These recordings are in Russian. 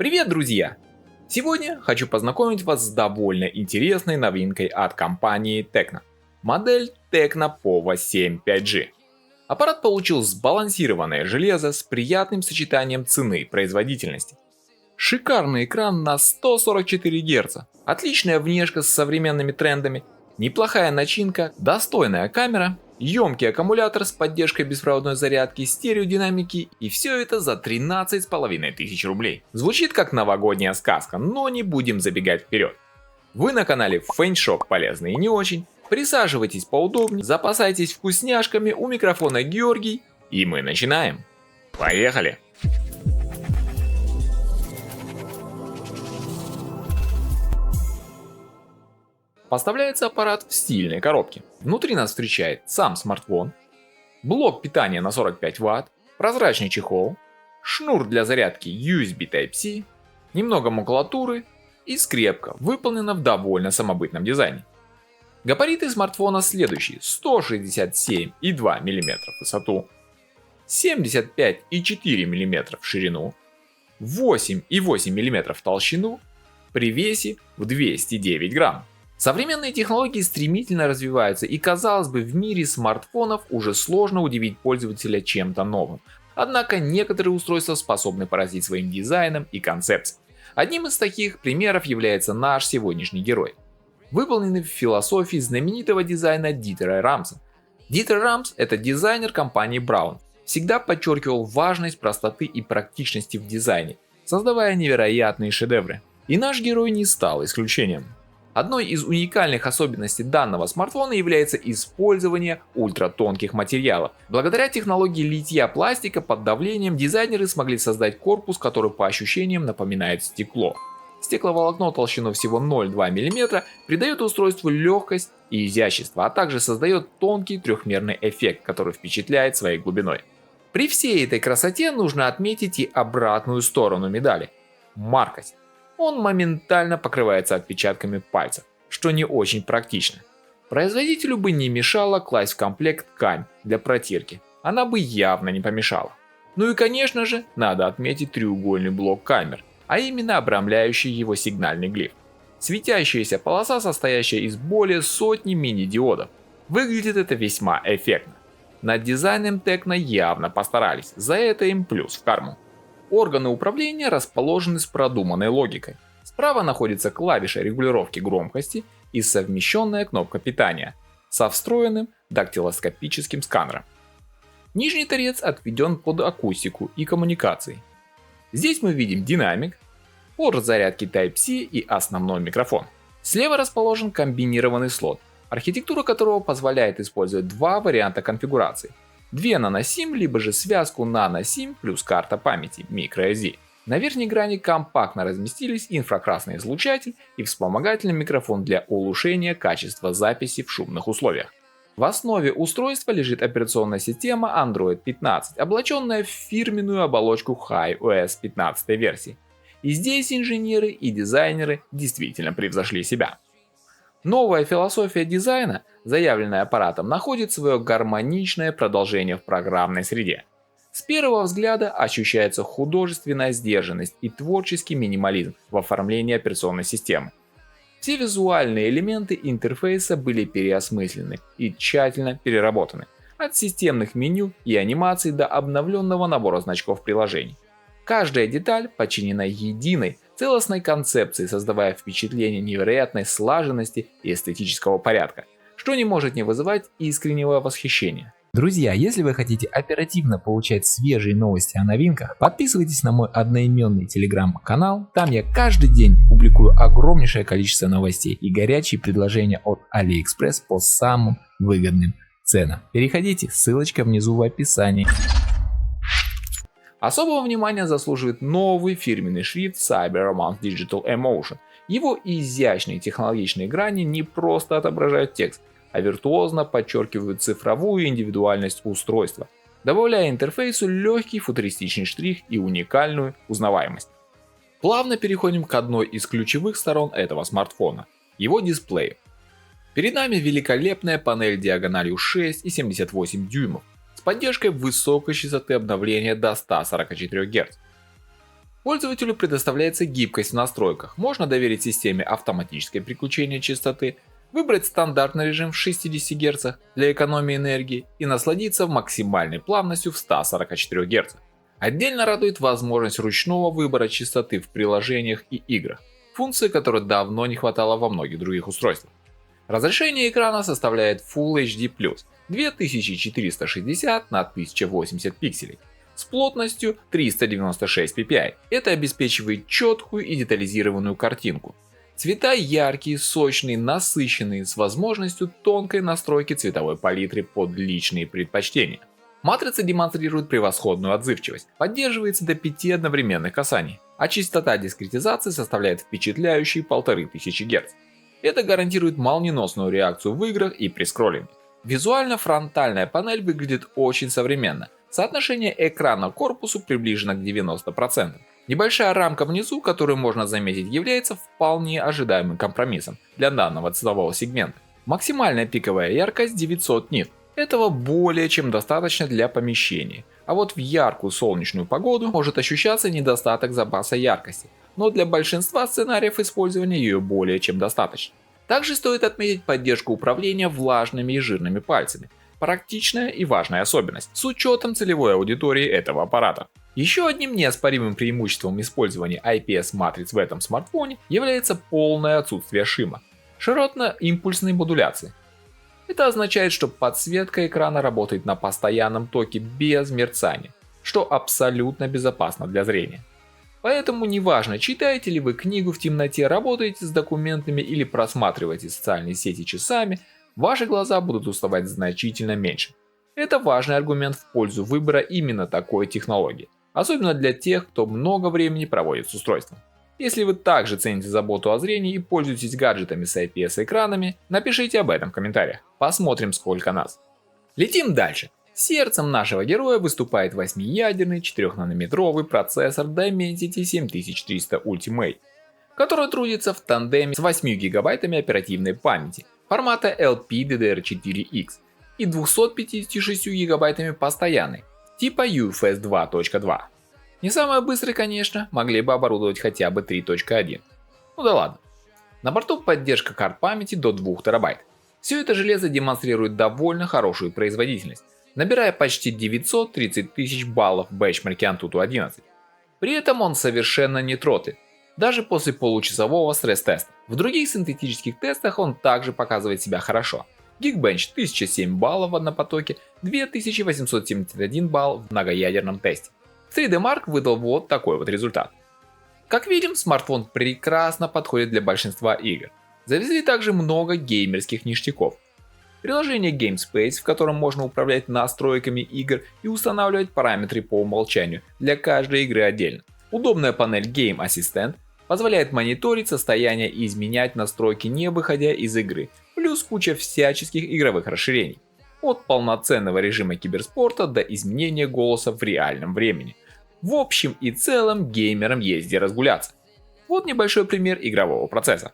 Привет, друзья! Сегодня хочу познакомить вас с довольно интересной новинкой от компании Tecno. Модель Tecno Pova 7 5G. Аппарат получил сбалансированное железо с приятным сочетанием цены и производительности. Шикарный экран на 144 Гц, отличная внешка с современными трендами, неплохая начинка, достойная камера, емкий аккумулятор с поддержкой беспроводной зарядки, стереодинамики, и все это за 13,5 тысяч рублей. Звучит как новогодняя сказка, но не будем забегать вперед. Вы на канале Фэншоп полезный и не очень. Присаживайтесь поудобнее, запасайтесь вкусняшками, у микрофона Георгий, и мы начинаем. Поехали! Поставляется аппарат в стильной коробке. Внутри нас встречает сам смартфон, блок питания на 45 Вт, прозрачный чехол, шнур для зарядки USB Type-C, немного макулатуры и скрепка, выполнена в довольно самобытном дизайне. Габариты смартфона следующие: 167,2 мм в высоту, 75,4 мм в ширину, 8,8 мм в толщину, при весе в 209 грамм. Современные технологии стремительно развиваются, и казалось бы, в мире смартфонов уже сложно удивить пользователя чем-то новым. Однако некоторые устройства способны поразить своим дизайном и концепцией. Одним из таких примеров является наш сегодняшний герой, выполненный в философии знаменитого дизайна Дитера Рамса. Дитер Рамс — это дизайнер компании Braun, всегда подчеркивал важность простоты и практичности в дизайне, создавая невероятные шедевры. И наш герой не стал исключением. Одной из уникальных особенностей данного смартфона является использование ультратонких материалов. Благодаря технологии литья пластика под давлением дизайнеры смогли создать корпус, который по ощущениям напоминает стекло. Стекловолокно толщиной всего 0,2 мм придает устройству легкость и изящество, а также создает тонкий трехмерный эффект, который впечатляет своей глубиной. При всей этой красоте нужно отметить и обратную сторону медали – маркость. Он моментально покрывается отпечатками пальцев, что не очень практично. Производителю бы не мешало класть в комплект ткань для протирки, она бы явно не помешала. Ну и конечно же, надо отметить треугольный блок камер, а именно обрамляющий его сигнальный глиф. Светящаяся полоса, состоящая из более сотни мини-диодов. Выглядит это весьма эффектно. Над дизайном Tecno явно постарались, за это им плюс в карму. Органы управления расположены с продуманной логикой. Справа находится клавиша регулировки громкости и совмещенная кнопка питания со встроенным дактилоскопическим сканером. Нижний торец отведен под акустику и коммуникации. Здесь мы видим динамик, порт зарядки Type-C и основной микрофон. Слева расположен комбинированный слот, архитектура которого позволяет использовать два варианта конфигурации. 2 нано-SIM, либо же связку нано-SIM плюс карта памяти microSD. На верхней грани компактно разместились инфракрасный излучатель и вспомогательный микрофон для улучшения качества записи в шумных условиях. В основе устройства лежит операционная система Android 15, облаченная в фирменную оболочку HiOS 15 версии. И здесь инженеры и дизайнеры действительно превзошли себя. Новая философия дизайна, заявленная аппаратом, находит свое гармоничное продолжение в программной среде. С первого взгляда ощущается художественная сдержанность и творческий минимализм в оформлении операционной системы. Все визуальные элементы интерфейса были переосмыслены и тщательно переработаны, от системных меню и анимаций до обновленного набора значков приложений. Каждая деталь подчинена единой, целостной концепции, создавая впечатление невероятной слаженности и эстетического порядка, что не может не вызывать искреннего восхищения. Друзья, если вы хотите оперативно получать свежие новости о новинках, подписывайтесь на мой одноименный телеграм-канал, там я каждый день публикую огромнейшее количество новостей и горячие предложения от AliExpress по самым выгодным ценам. Переходите, ссылочка внизу в описании. Особого внимания заслуживает новый фирменный шрифт CyberRomance Digital Emotion. Его изящные технологичные грани не просто отображают текст, а виртуозно подчеркивают цифровую индивидуальность устройства, добавляя интерфейсу легкий футуристичный штрих и уникальную узнаваемость. Плавно переходим к одной из ключевых сторон этого смартфона – его дисплею. Перед нами великолепная панель диагональю 6,78 дюймов, с поддержкой высокой частоты обновления до 144 Гц. Пользователю предоставляется гибкость в настройках, можно доверить системе автоматическое переключение частоты, выбрать стандартный режим в 60 Гц для экономии энергии и насладиться максимальной плавностью в 144 Гц. Отдельно радует возможность ручного выбора частоты в приложениях и играх, функции которой давно не хватало во многих других устройствах. Разрешение экрана составляет Full HD+, 2460 на 1080 пикселей, с плотностью 396 ppi. Это обеспечивает четкую и детализированную картинку. Цвета яркие, сочные, насыщенные, с возможностью тонкой настройки цветовой палитры под личные предпочтения. Матрица демонстрирует превосходную отзывчивость, поддерживается до 5 одновременных касаний, а частота дискретизации составляет впечатляющие 1500 Гц. Это гарантирует молниеносную реакцию в играх и при скроллинге. Визуально фронтальная панель выглядит очень современно. Соотношение экрана к корпусу приближено к 90%. Небольшая рамка внизу, которую можно заметить, является вполне ожидаемым компромиссом для данного ценового сегмента. Максимальная пиковая яркость 900 нит. Этого более чем достаточно для помещения. А вот в яркую солнечную погоду может ощущаться недостаток запаса яркости, но для большинства сценариев использования ее более чем достаточно. Также стоит отметить поддержку управления влажными и жирными пальцами. Практичная и важная особенность, с учетом целевой аудитории этого аппарата. Еще одним неоспоримым преимуществом использования IPS-матриц в этом смартфоне является полное отсутствие шима, широтно-импульсной модуляции. Это означает, что подсветка экрана работает на постоянном токе без мерцания, что абсолютно безопасно для зрения. Поэтому неважно, читаете ли вы книгу в темноте, работаете с документами или просматриваете социальные сети часами, ваши глаза будут уставать значительно меньше. Это важный аргумент в пользу выбора именно такой технологии, особенно для тех, кто много времени проводит с устройством. Если вы также цените заботу о зрении и пользуетесь гаджетами с IPS-экранами, напишите об этом в комментариях. Посмотрим, сколько нас. Летим дальше. Сердцем нашего героя выступает 8-ядерный 4-нанометровый процессор Dimensity 7300 Ultimate, который трудится в тандеме с 8 гигабайтами оперативной памяти формата LPDDR4X и 256 гигабайтами постоянной типа UFS 2.2. Не самый быстрый, конечно, могли бы оборудовать хотя бы 3.1. Ну да ладно. На борту поддержка карт памяти до 2 терабайт. Все это железо демонстрирует довольно хорошую производительность, набирая почти 930 тысяч баллов в бенчмарке Antutu 11. При этом он совершенно не тротлит, даже после получасового стресс-теста. В других синтетических тестах он также показывает себя хорошо. Geekbench 1007 баллов в однопотоке, 2871 балл в многоядерном тесте. 3D Mark выдал вот такой вот результат. Как видим, смартфон прекрасно подходит для большинства игр. Завезли также много геймерских ништяков. Приложение GameSpace, в котором можно управлять настройками игр и устанавливать параметры по умолчанию для каждой игры отдельно. Удобная панель Game Assistant позволяет мониторить состояние и изменять настройки, не выходя из игры, плюс куча всяческих игровых расширений. От полноценного режима киберспорта до изменения голоса в реальном времени. В общем и целом геймерам есть где разгуляться. Вот небольшой пример игрового процесса.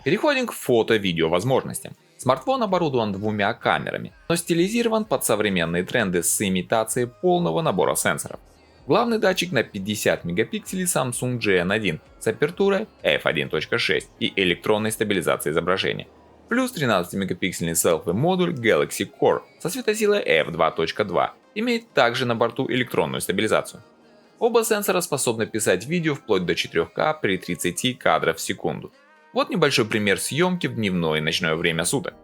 Переходим к фото-видео возможностям. Смартфон оборудован двумя камерами, но стилизирован под современные тренды с имитацией полного набора сенсоров. Главный датчик на 50 мегапикселей Samsung GN1 с апертурой f1.6 и электронной стабилизацией изображения. Плюс 13-мегапиксельный селфи-модуль Galaxy Core со светосилой f2.2 имеет также на борту электронную стабилизацию. Оба сенсора способны писать видео вплоть до 4К при 30 кадров в секунду. Вот небольшой пример съемки в дневное и ночное время суток.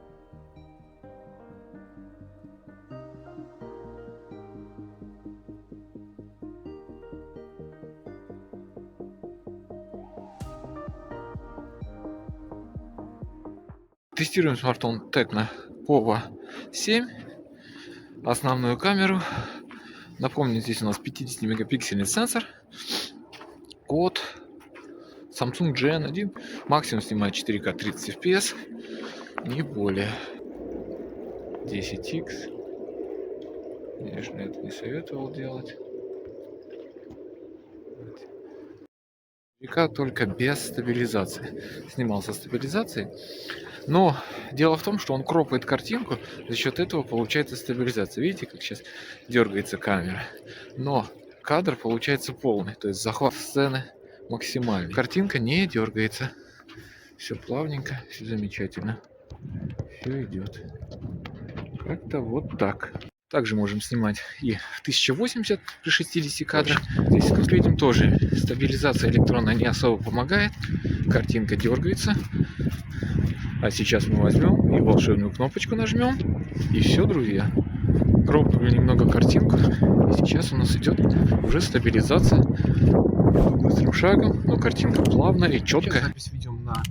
Тестируем смартфон Tecno Pova 7. Основную камеру. Напомню, здесь у нас 50-мегапиксельный сенсор от Samsung GN1. Максимум снимает 4К 30 FPS, не более. 10X. Конечно, это не советовал делать. 4К только без стабилизации. Снимал со стабилизацией. Но дело в том, что он кропает картинку, за счет этого получается стабилизация. Видите, как сейчас дергается камера? Но кадр получается полный, то есть захват сцены максимальный. Картинка не дергается. Все плавненько, все замечательно. Все идет. Как-то вот так. Также можем снимать и в 1080 при 60 кадрах. Здесь, как видим, тоже стабилизация электронная не особо помогает. Картинка дергается. А сейчас мы возьмем и волшебную кнопочку нажмем. И все, друзья. Кропнули немного картинку. И сейчас у нас идет уже стабилизация. Быстрым шагом, но картинка плавная и четкая. Запись ведем на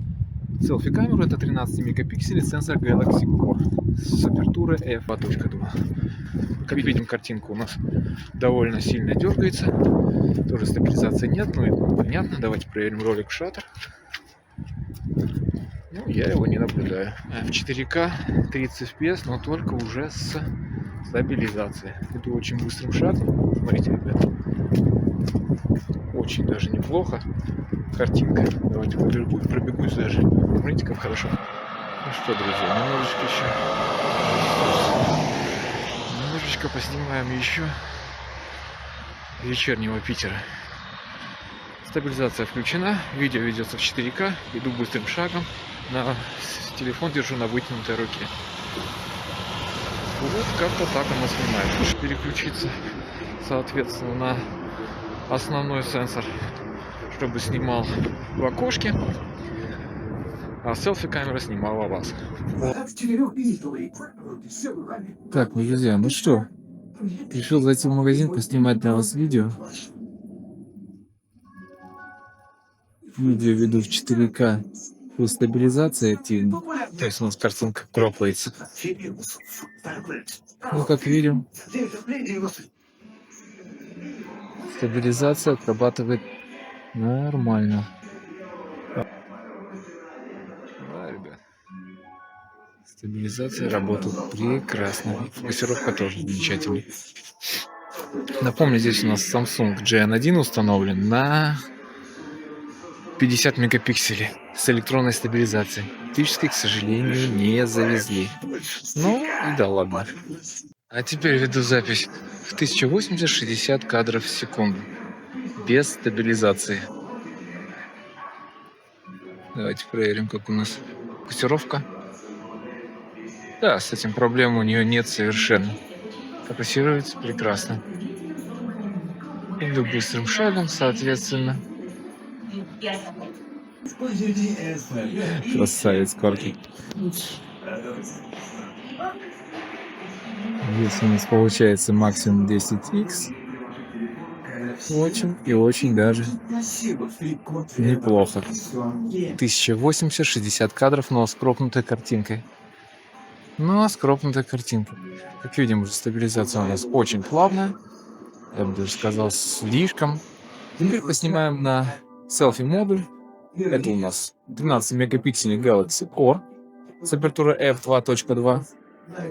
селфи-камеру. Это 13 мегапикселей сенсор Galaxy Core с апертурой f2.2. Как видим, картинка у нас довольно сильно дергается. Тоже стабилизации нет, но это понятно. Давайте проверим ролик в шаттер. Ну, я его не наблюдаю. В 4К 30 FPS, но только уже с стабилизацией. Иду очень быстрым шагом. Смотрите, ребята. Очень даже неплохо. Картинка. Давайте пробегусь даже. Смотрите, как хорошо. Ну что, друзья, немножечко поснимаем еще вечернего Питера. Стабилизация включена, видео ведется в 4К, иду быстрым шагом, телефон держу на вытянутой руке. Вот как-то так она снимает. Лучше переключиться, соответственно, на основной сенсор, чтобы снимал в окошке, а селфи-камера снимала вас. Так, друзья, ну что, решил зайти в магазин, поснимать для вас видео. Видео веду в 4К при стабилизации активно. То есть у нас картинка кропается. Ну, как видим, стабилизация отрабатывает нормально. Да, ребят. Стабилизация работает прекрасно. Фокусировка тоже замечательная. Напомню, здесь у нас Samsung GN1 установлен на 50 мегапикселей с электронной стабилизацией. Оптической, к сожалению, не завезли. Ну и да ладно. А теперь веду запись в 1080-60 кадров в секунду. Без стабилизации. Давайте проверим, как у нас фокусировка. Да, с этим проблем у нее нет совершенно. Фокусируется прекрасно. Иду быстрым шагом, соответственно. Красавец, Корки. Здесь у нас получается максимум 10X. Очень и очень даже неплохо. 1080-60 кадров, но с кропнутой картинкой. Как видим, уже стабилизация у нас очень плавная. Я бы даже сказал, слишком. Теперь поснимаем на селфи-модуль. Это у нас 12-мегапиксельный Galaxy Core с апертурой f2.2.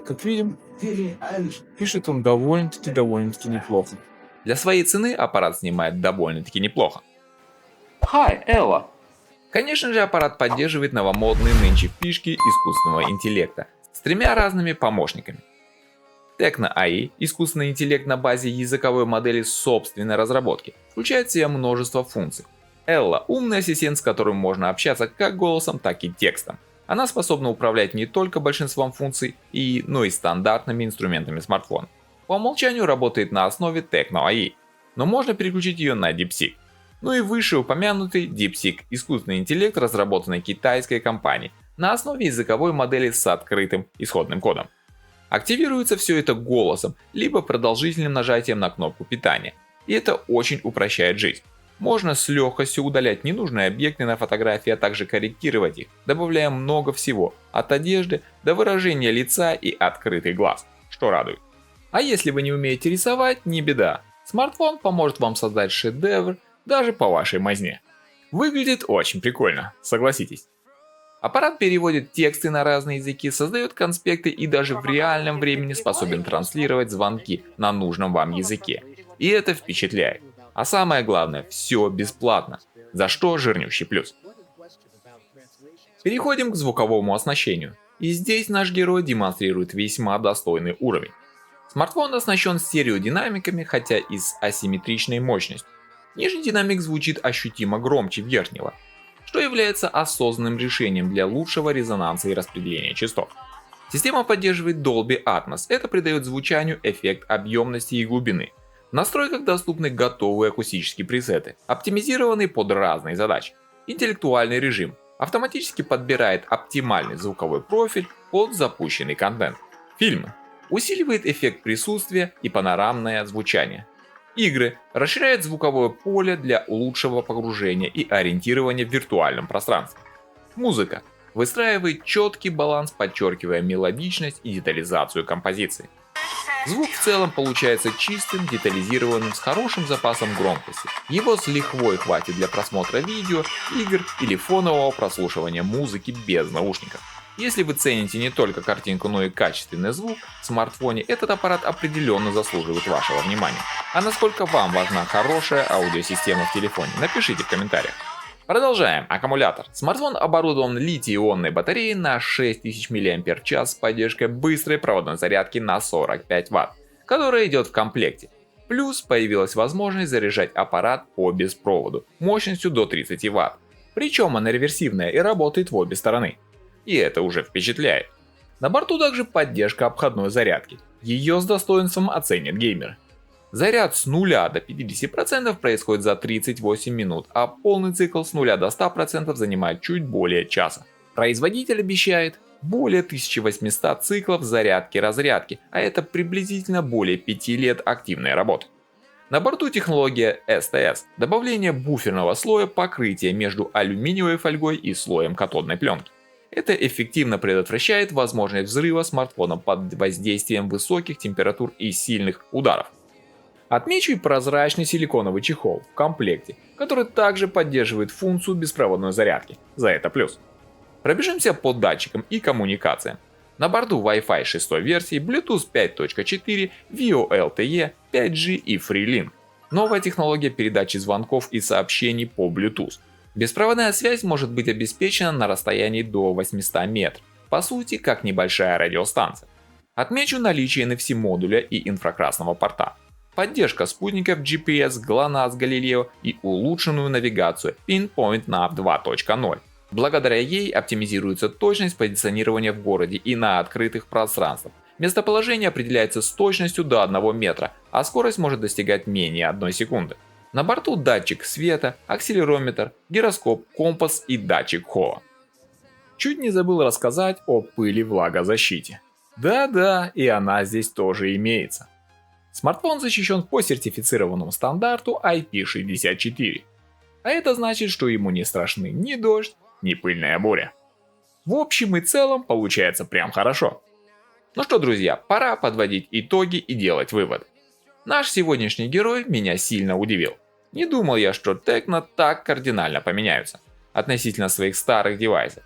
Как видим, пишет он довольно-таки неплохо. Для своей цены аппарат снимает довольно-таки неплохо. Hi, Элла! Конечно же, аппарат поддерживает новомодные нынче фишки искусственного интеллекта с тремя разными помощниками. Tecno AI, искусственный интеллект на базе языковой модели собственной разработки, включает в себя множество функций. Элла – умный ассистент, с которым можно общаться как голосом, так и текстом. Она способна управлять не только большинством функций ИИ, но и стандартными инструментами смартфона. По умолчанию работает на основе Tecno AI, но можно переключить ее на DeepSeek. Ну и вышеупомянутый DeepSeek – искусственный интеллект, разработанный китайской компанией на основе языковой модели с открытым исходным кодом. Активируется все это голосом, либо продолжительным нажатием на кнопку питания, и это очень упрощает жизнь. Можно с легкостью удалять ненужные объекты на фотографии, а также корректировать их, добавляя много всего, от одежды до выражения лица и открытый глаз, что радует. А если вы не умеете рисовать, не беда. Смартфон поможет вам создать шедевр даже по вашей мазне. Выглядит очень прикольно, согласитесь. Аппарат переводит тексты на разные языки, создает конспекты и даже в реальном времени способен транслировать звонки на нужном вам языке. И это впечатляет. А самое главное, все бесплатно, за что жирнющий плюс. Переходим к звуковому оснащению. И здесь наш герой демонстрирует весьма достойный уровень. Смартфон оснащен стереодинамиками, хотя и с асимметричной мощностью. Нижний динамик звучит ощутимо громче верхнего, что является осознанным решением для лучшего резонанса и распределения частот. Система поддерживает Dolby Atmos, это придает звучанию эффект объемности и глубины. В настройках доступны готовые акустические пресеты, оптимизированные под разные задачи. Интеллектуальный режим автоматически подбирает оптимальный звуковой профиль под запущенный контент. Фильмы усиливает эффект присутствия и панорамное звучание. Игры расширяют звуковое поле для лучшего погружения и ориентирования в виртуальном пространстве. Музыка выстраивает четкий баланс, подчеркивая мелодичность и детализацию композиции. Звук в целом получается чистым, детализированным, с хорошим запасом громкости. Его с лихвой хватит для просмотра видео, игр или фонового прослушивания музыки без наушников. Если вы цените не только картинку, но и качественный звук в смартфоне, этот аппарат определенно заслуживает вашего внимания. А насколько вам важна хорошая аудиосистема в телефоне, напишите в комментариях. Продолжаем. Аккумулятор. Смартфон оборудован литий-ионной батареей на 6000 мАч с поддержкой быстрой проводной зарядки на 45 Вт, которая идет в комплекте. Плюс появилась возможность заряжать аппарат по беспроводу мощностью до 30 Вт. Причем она реверсивная и работает в обе стороны. И это уже впечатляет. На борту также поддержка обходной зарядки. Ее с достоинством оценят геймеры. Заряд с 0 до 50% происходит за 38 минут, а полный цикл с 0 до 100% занимает чуть более часа. Производитель обещает более 1800 циклов зарядки-разрядки, а это приблизительно более 5 лет активной работы. На борту технология STS – добавление буферного слоя покрытия между алюминиевой фольгой и слоем катодной пленки. Это эффективно предотвращает возможность взрыва смартфона под воздействием высоких температур и сильных ударов. Отмечу и прозрачный силиконовый чехол в комплекте, который также поддерживает функцию беспроводной зарядки. За это плюс. Пробежимся по датчикам и коммуникациям. На борту Wi-Fi 6 версии, Bluetooth 5.4, VoLTE, 5G и FreeLink. Новая технология передачи звонков и сообщений по Bluetooth. Беспроводная связь может быть обеспечена на расстоянии до 800 метров, по сути как небольшая радиостанция. Отмечу наличие NFC модуля и инфракрасного порта. Поддержка спутников GPS, GLONASS, Galileo и улучшенную навигацию Pinpoint Nav 2.0. Благодаря ей оптимизируется точность позиционирования в городе и на открытых пространствах. Местоположение определяется с точностью до 1 метра, а скорость может достигать менее 1 секунды. На борту датчик света, акселерометр, гироскоп, компас и датчик Холла. Чуть не забыл рассказать о пыли-влагозащите. Да-да, и она здесь тоже имеется. Смартфон защищен по сертифицированному стандарту IP64. А это значит, что ему не страшны ни дождь, ни пыльная буря. В общем и целом получается прям хорошо. Ну что, друзья, пора подводить итоги и делать выводы. Наш сегодняшний герой меня сильно удивил. Не думал я, что Tecno так кардинально поменяются относительно своих старых девайсов.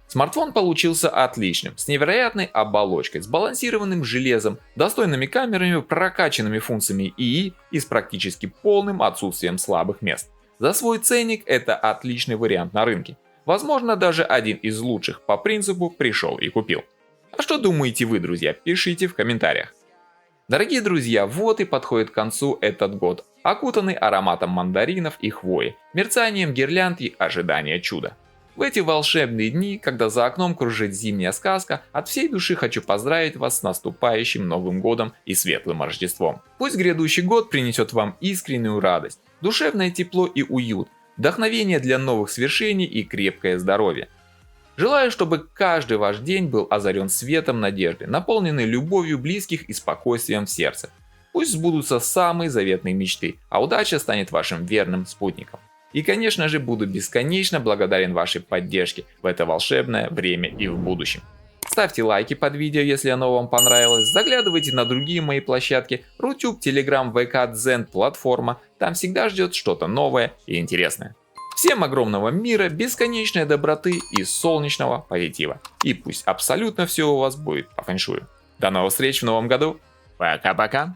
Смартфон получился отличным, с невероятной оболочкой, сбалансированным железом, достойными камерами, прокачанными функциями ИИ и с практически полным отсутствием слабых мест. За свой ценник это отличный вариант на рынке. Возможно, даже один из лучших по принципу «пришел и купил». А что думаете вы, друзья, пишите в комментариях. Дорогие друзья, вот и подходит к концу этот год, окутанный ароматом мандаринов и хвои, мерцанием гирлянд и ожидания чуда. В эти волшебные дни, когда за окном кружит зимняя сказка, от всей души хочу поздравить вас с наступающим Новым Годом и светлым Рождеством. Пусть грядущий год принесет вам искреннюю радость, душевное тепло и уют, вдохновение для новых свершений и крепкое здоровье. Желаю, чтобы каждый ваш день был озарен светом надежды, наполненный любовью близких и спокойствием в сердце. Пусть сбудутся самые заветные мечты, а удача станет вашим верным спутником. И, конечно же, буду бесконечно благодарен вашей поддержке в это волшебное время и в будущем. Ставьте лайки под видео, если оно вам понравилось, заглядывайте на другие мои площадки, Рутюб, Телеграм, ВК, Дзен, платформа, там всегда ждет что-то новое и интересное. Всем огромного мира, бесконечной доброты и солнечного позитива. И пусть абсолютно все у вас будет по фэншую. До новых встреч в новом году. Пока-пока.